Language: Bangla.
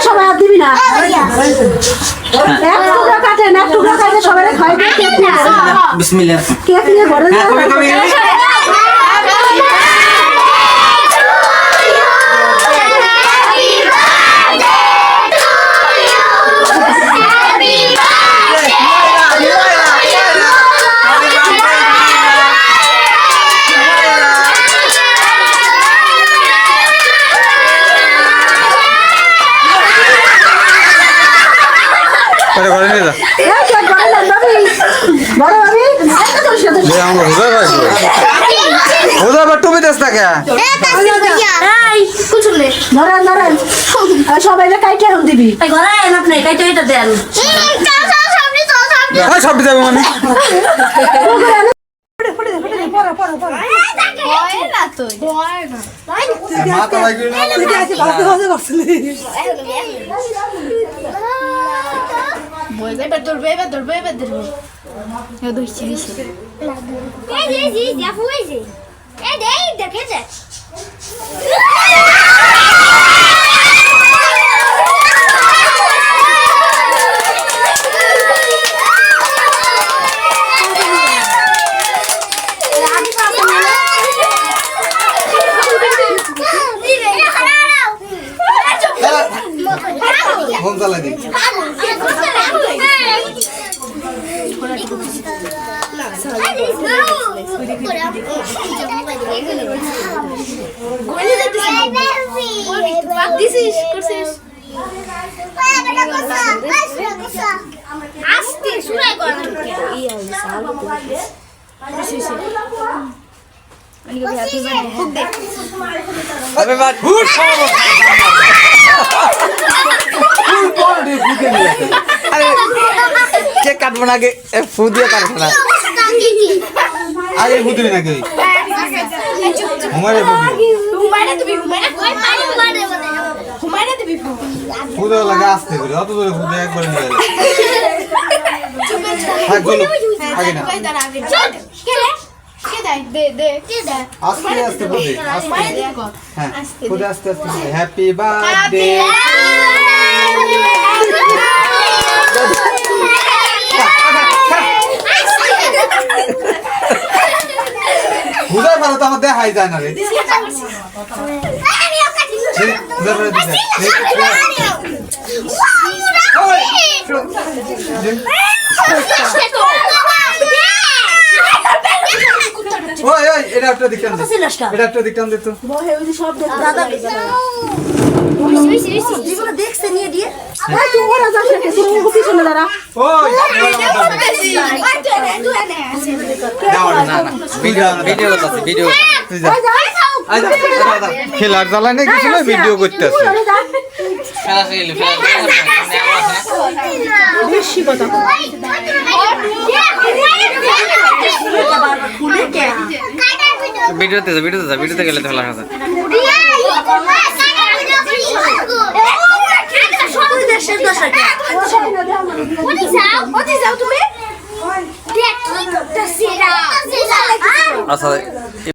সবাই আর দিবি না এক টুকরা কাটে না টুকরা কাটে সবাই খাই বিসমিল্লাহ কেক নিয়ে ঘরে যা ঘরে নিয়ে যা টুপি দেশ থাকে সবাই কাইটে দিবি সব যাবে মানে ফোন চালাই দিই কেক কাটবো না ফু দিয়ে কাটবো না আগে ফু দিবি নাকি ফু দেওয়া লাগে আসতে করে অত দূরে ফু দিয়ে একবার নিয়ে আগে না আস্তে আস্তে ফু দে হ্যাঁ ফু দে আস্তে আস্তে হ্যাপি বার্থডে বুঝাই ভালো তো আমার দেখাই যায় না রে এটা একটা দিকটান দিত দেখছে নিয়ে দিয়ে পিছনে দাঁড়া খেলার জ্বালায় নাকি ছিল ভিডিও করতেছে ভিডিওতে গেলে তো খেলা কথা আচ্ছা